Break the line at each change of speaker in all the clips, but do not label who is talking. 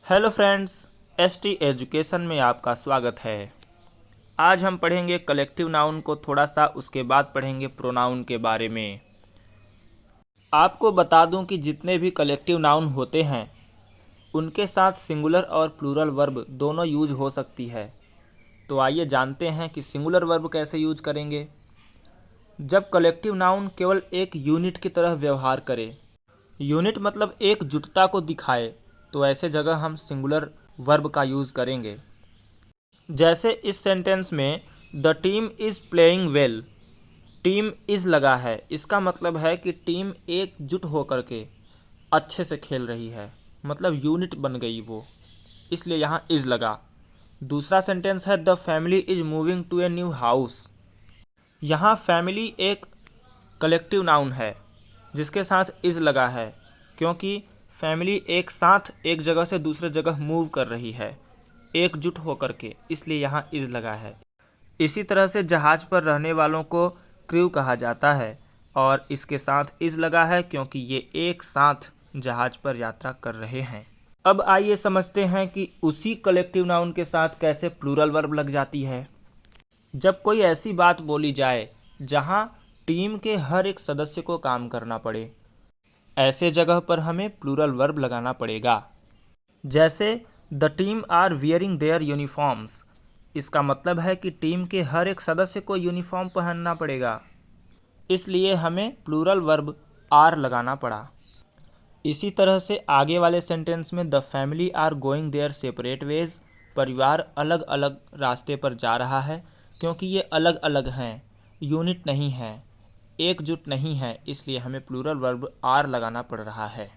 Hello friends, ST education में आपका स्वागत है। आज हम पढ़ेंगे कलेक्टिव नाउन को थोड़ा सा, उसके बाद पढ़ेंगे प्रोनाउन के बारे में। आपको बता दूं कि जितने भी कलेक्टिव नाउन होते हैं उनके साथ सिंगुलर और प्लूरल वर्ब दोनों यूज हो सकती है। तो आइए जानते हैं कि सिंगुलर वर्ब कैसे यूज करेंगे। जब कलेक्टिव नाउन केवल एक यूनिट की तरह व्यवहार करे, यूनिट मतलब एकजुटता को दिखाए, तो ऐसे जगह हम सिंगुलर वर्ब का यूज़ करेंगे। जैसे इस सेंटेंस में the team is playing well, team is लगा है, इसका मतलब है कि टीम एकजुट होकर के अच्छे से खेल रही है, मतलब यूनिट बन गई वो, इसलिए यहाँ इज़ लगा। दूसरा सेंटेंस है the family is moving to a new house. यहाँ फैमिली एक कलेक्टिव नाउन है जिसके साथ इज़ लगा है, क्योंकि फैमिली एक साथ एक जगह से दूसरे जगह मूव कर रही है एकजुट होकर के, इसलिए यहाँ इज़ लगा है। इसी तरह से जहाज़ पर रहने वालों को क्रू कहा जाता है और इसके साथ इज़ लगा है क्योंकि ये एक साथ जहाज़ पर यात्रा कर रहे हैं। अब आइए समझते हैं कि उसी कलेक्टिव नाउन के साथ कैसे प्लूरल वर्ब लग जाती है। जब कोई ऐसी बात बोली जाए जहाँ टीम के हर एक सदस्य को काम करना पड़े, ऐसे जगह पर हमें प्लूरल वर्ब लगाना पड़ेगा। जैसे the team are wearing their uniforms, इसका मतलब है कि टीम के हर एक सदस्य को यूनिफॉर्म पहनना पड़ेगा, इसलिए हमें प्लूरल वर्ब आर लगाना पड़ा। इसी तरह से आगे वाले सेंटेंस में the family are going their separate ways, परिवार अलग अलग रास्ते पर जा रहा है, क्योंकि ये अलग अलग हैं, यूनिट नहीं हैं, एकजुट नहीं है, इसलिए हमें प्लूरल वर्ब आर लगाना पड़ रहा है।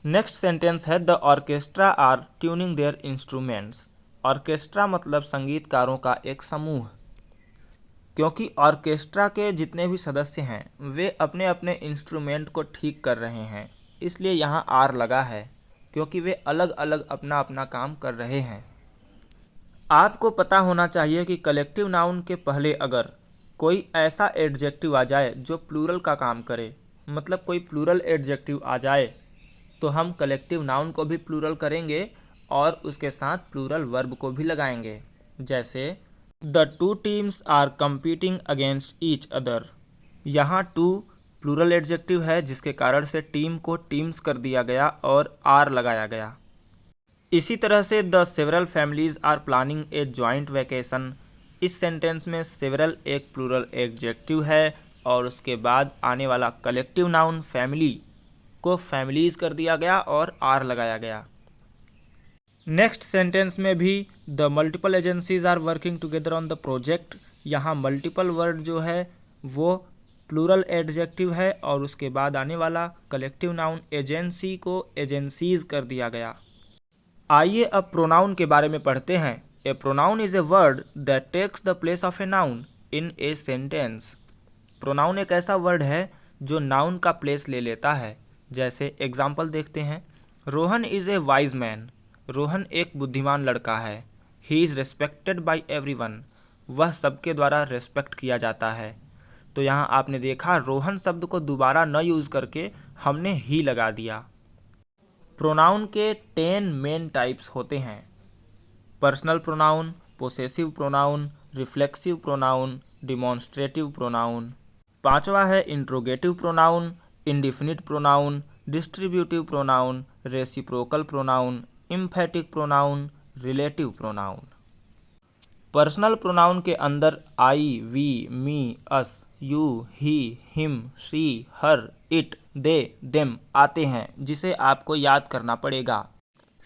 नेक्स्ट सेंटेंस है the orchestra are tuning their instruments. Orchestra मतलब संगीतकारों का एक समूह, क्योंकि ऑर्केस्ट्रा के जितने भी सदस्य हैं वे अपने अपने इंस्ट्रूमेंट को ठीक कर रहे हैं, इसलिए यहाँ आर लगा है क्योंकि वे अलग अलग अपना अपना काम कर रहे हैं। आपको पता होना चाहिए कि कलेक्टिव नाउन के पहले अगर कोई ऐसा एडजेक्टिव आ जाए जो प्लूरल का काम करे, मतलब कोई प्लूरल एडजेक्टिव आ जाए, तो हम कलेक्टिव नाउन को भी प्लूरल करेंगे और उसके साथ प्लूरल वर्ब को भी लगाएंगे। जैसे the two teams are competing against each other. यहाँ टू प्लूरल एडजेक्टिव है जिसके कारण से टीम को टीम्स कर दिया गया और आर लगाया गया। इसी तरह से the several families are planning a joint vacation. इस सेंटेंस में सेवरल एक प्लूरल एडजेक्टिव है और उसके बाद आने वाला कलेक्टिव नाउन फैमिली को फैमिलीज कर दिया गया और आर लगाया गया। नेक्स्ट सेंटेंस में भी the multiple agencies are working together on the project. यहाँ मल्टीपल वर्ड जो है वो प्लूरल एडजेक्टिव है और उसके बाद आने वाला कलेक्टिव नाउन एजेंसी को एजेंसीज कर दिया गया। आइए अब प्रोनाउन के बारे में पढ़ते हैं। A pronoun is a word that takes the place of a noun in a sentence. Pronoun एक ऐसा वर्ड है जो नाउन का प्लेस ले लेता है। जैसे एग्जाम्पल देखते हैं, Rohan is a wise man. Rohan एक बुद्धिमान लड़का है। He is respected by everyone, वह सबके द्वारा रेस्पेक्ट किया जाता है। तो यहाँ आपने देखा रोहन शब्द को दोबारा न यूज़ करके हमने ही लगा दिया। प्रोनाउन के 10 मेन टाइप्स होते हैं। Personal pronoun, possessive pronoun, reflexive pronoun, demonstrative pronoun. पांचवा है interrogative pronoun, indefinite pronoun, distributive pronoun, reciprocal pronoun, emphatic pronoun, relative pronoun. Personal pronoun के अंदर I, we, me, us, you, he, him, she, her, it, they, them आते हैं, जिसे आपको याद करना पड़ेगा।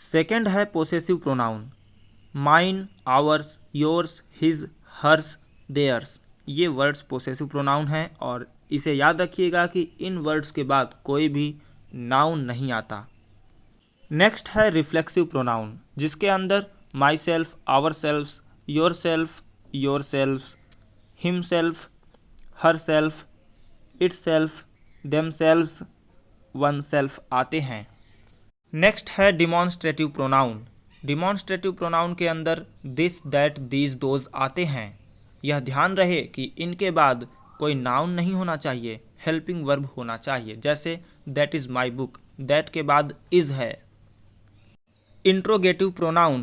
सेकंड है possessive pronoun, mine, ours, yours, his, hers, theirs. ये वर्ड्स पोसेसिव प्रोनाउन हैं और इसे याद रखिएगा कि इन वर्ड्स के बाद कोई भी नाउन नहीं आता। नेक्स्ट है रिफ्लेक्सिव प्रोनाउन, जिसके अंदर myself, ourselves, yourself, yourselves, himself, herself, itself, themselves, oneself आते हैं। नेक्स्ट है डिमॉन्स्ट्रेटिव प्रोनाउन। डिमॉन्स्ट्रेटिव प्रोनाउन के अंदर दिस, दैट, दीज, दोज आते हैं। यह ध्यान रहे कि इनके बाद कोई नाउन नहीं होना चाहिए, हेल्पिंग वर्ब होना चाहिए। जैसे that is my book, that के बाद इज़ है। इंट्रोगेटिव प्रोनाउन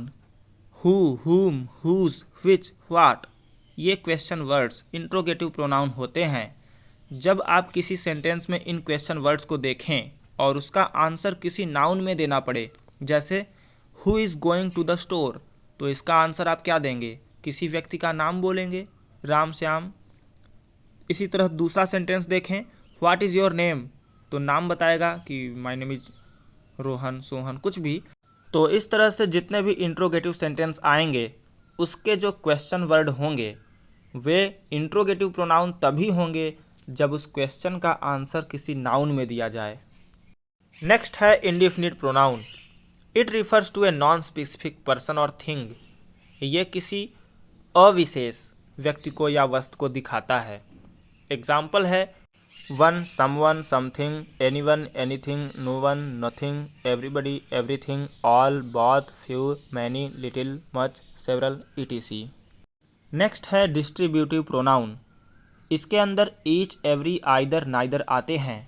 हु, हुम, हुज, व्हिच, व्हाट, ये क्वेश्चन वर्ड्स इंट्रोगेटिव प्रोनाउन होते हैं। जब आप किसी सेंटेंस में इन क्वेश्चन वर्ड्स को देखें और उसका आंसर किसी नाउन में देना पड़े, जैसे who is going to the store, तो इसका आंसर आप क्या देंगे? किसी व्यक्ति का नाम बोलेंगे, राम श्याम। इसी तरह दूसरा सेंटेंस देखें, व्हाट इज़ योर नेम, तो नाम बताएगा कि my name is Rohan, Sohan, कुछ भी। तो इस तरह से जितने भी इंट्रोगेटिव सेंटेंस आएंगे उसके जो क्वेश्चन वर्ड होंगे वे इंट्रोगेटिव प्रोनाउन तभी होंगे जब उस क्वेश्चन का आंसर किसी नाउन में दिया जाए। नेक्स्ट है indefinite pronoun. It refers to a non specific person और थिंग। ये किसी अविशेष व्यक्ति को या वस्तु को दिखाता है। एग्जाम्पल है one, someone, something, anyone, anything, no one, nothing, everybody, everything, all, both, few, many, little, much, several, etc। Next है डिस्ट्रीब्यूटिव प्रोनाउन। इसके अंदर ईच, एवरी, आइदर, नाइदर आते हैं।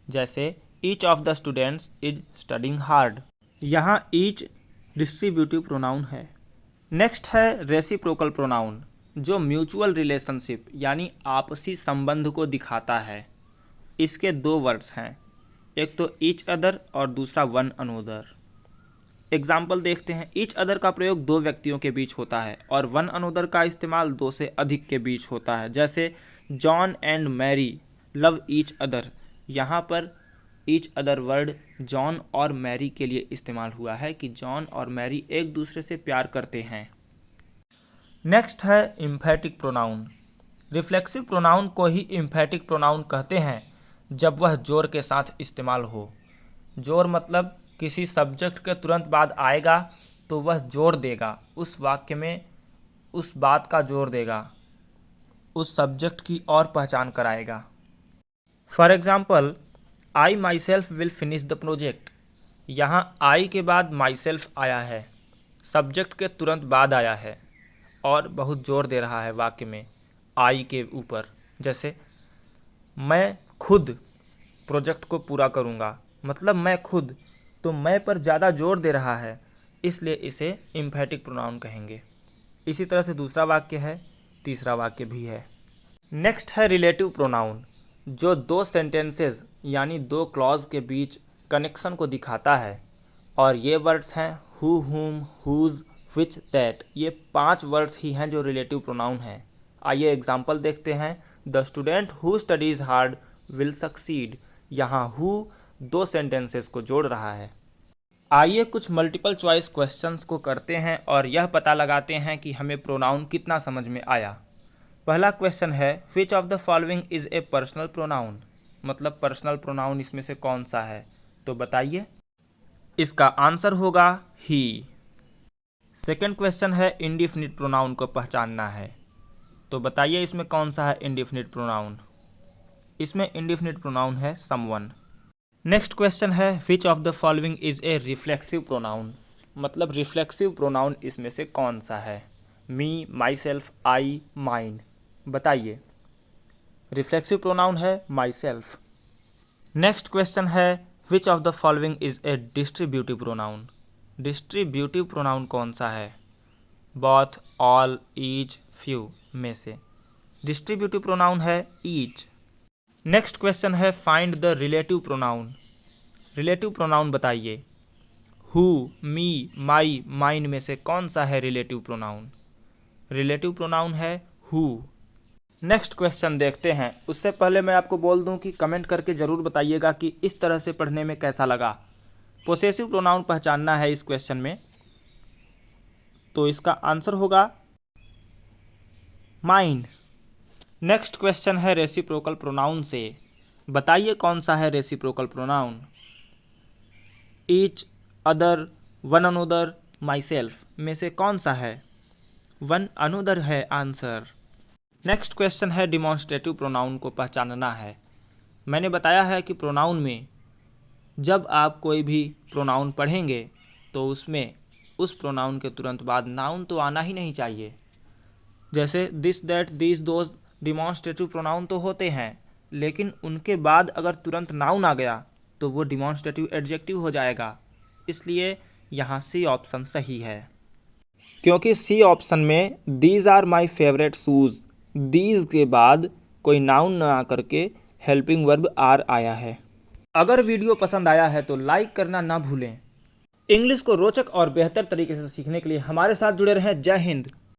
जैसे each of the students is studying hard. यहाँ each distributive pronoun है। Next है reciprocal pronoun, जो म्यूचुअल रिलेशनशिप यानी आपसी संबंध को दिखाता है। इसके दो वर्ड्स हैं, एक तो ईच अदर और दूसरा वन अनोदर। एग्जाम्पल देखते हैं। ईच अदर का प्रयोग दो व्यक्तियों के बीच होता है और वन अनोदर का इस्तेमाल दो से अधिक के बीच होता है। जैसे John and Mary love each other. यहाँ पर ईच अदर वर्ड जॉन और मैरी के लिए इस्तेमाल हुआ है कि जॉन और मैरी एक दूसरे से प्यार करते हैं। नेक्स्ट है इम्फेटिक प्रोनाउन। रिफ्लेक्सिव प्रोनाउन को ही इम्फेटिक प्रोनाउन कहते हैं जब वह जोर के साथ इस्तेमाल हो। जोर मतलब किसी सब्जेक्ट के तुरंत बाद आएगा तो वह जोर देगा, उस वाक्य में उस बात का जोर देगा, उस सब्जेक्ट की और पहचान कराएगा। For example I my self will finish the project. यहाँ आई के बाद माई सेल्फ आया है, सब्जेक्ट के तुरंत बाद आया है और बहुत जोर दे रहा है वाक्य में आई के ऊपर। जैसे मैं खुद प्रोजेक्ट को पूरा करूँगा, मतलब मैं खुद, तो मैं पर ज़्यादा जोर दे रहा है, इसलिए इसे इम्फेटिक प्रोनाउन कहेंगे। इसी तरह से दूसरा वाक्य है, तीसरा वाक्य भी है। नेक्स्ट है रिलेटिव प्रोनाउन, जो दो सेंटेंसेस यानी दो क्लॉज के बीच कनेक्शन को दिखाता है। और ये वर्ड्स हैं हु, हुम, हुज, व्हिच, दैट। ये 5 वर्ड्स ही हैं जो रिलेटिव प्रोनाउन हैं। आइए एग्जाम्पल देखते हैं। The student who studies hard will succeed. यहाँ हु दो सेंटेंसेस को जोड़ रहा है। आइए कुछ मल्टीपल चॉइस क्वेश्चंस को करते हैं और यह पता लगाते हैं कि हमें प्रोनाउन कितना समझ में आया। पहला क्वेश्चन है which of the following is a personal pronoun, मतलब पर्सनल प्रोनाउन इसमें से कौन सा है, तो बताइए। इसका आंसर होगा ही। सेकेंड क्वेश्चन है इंडेफिनिट प्रोनाउन को पहचानना है, तो बताइए इसमें कौन सा है इंडेफिनिट प्रोनाउन। इसमें इंडेफिनिट प्रोनाउन है समवन। नेक्स्ट क्वेश्चन है which of the following is a reflexive pronoun, मतलब रिफ्लेक्सिव प्रोनाउन इसमें से कौन सा है। मी, माई सेल्फ, आई, माइन, बताइए। रिफ्लेक्सिव प्रोनाउन है माई सेल्फ। नेक्स्ट क्वेश्चन है which of the following is a distributive pronoun. Distributive pronoun कौन सा है। बोथ, ऑल, ईच, फ्यू में से डिस्ट्रीब्यूटिव प्रोनाउन है ईच। नेक्स्ट क्वेश्चन है find the relative pronoun. Relative pronoun बताइए। हु, मी, माई, माइन में से कौन सा है रिलेटिव प्रोनाउन। रिलेटिव प्रोनाउन है हु। नेक्स्ट क्वेश्चन देखते हैं। उससे पहले मैं आपको बोल दूं कि कमेंट करके ज़रूर बताइएगा कि इस तरह से पढ़ने में कैसा लगा। पोसेसिव प्रोनाउन पहचानना है इस क्वेश्चन में, तो इसका आंसर होगा माइन। नेक्स्ट क्वेश्चन है रेसिप्रोकल प्रोनाउन से, बताइए कौन सा है reciprocal pronoun. Each, other, one another, my self में से कौन सा है। वन अनोदर है आंसर। नेक्स्ट क्वेश्चन है डिमॉन्स्ट्रेटिव प्रोनाउन को पहचानना है। मैंने बताया है कि प्रोनाउन में जब आप कोई भी प्रोनाउन पढ़ेंगे तो उसमें उस प्रोनाउन के तुरंत बाद नाउन तो आना ही नहीं चाहिए। जैसे this, that, this, those demonstrative pronoun तो होते हैं, लेकिन उनके बाद अगर तुरंत नाउन आ गया तो वो डिमॉन्स्ट्रेटिव एडजेक्टिव हो जाएगा। इसलिए यहाँ सी ऑप्शन सही है, क्योंकि सी ऑप्शन में these are my favourite shoes, these के बाद कोई नाउन न आकर के हेल्पिंग वर्ब आर आया है। अगर वीडियो पसंद आया है तो लाइक करना ना भूलें। इंग्लिश को रोचक और बेहतर तरीके से सीखने के लिए हमारे साथ जुड़े रहें। जय हिंद।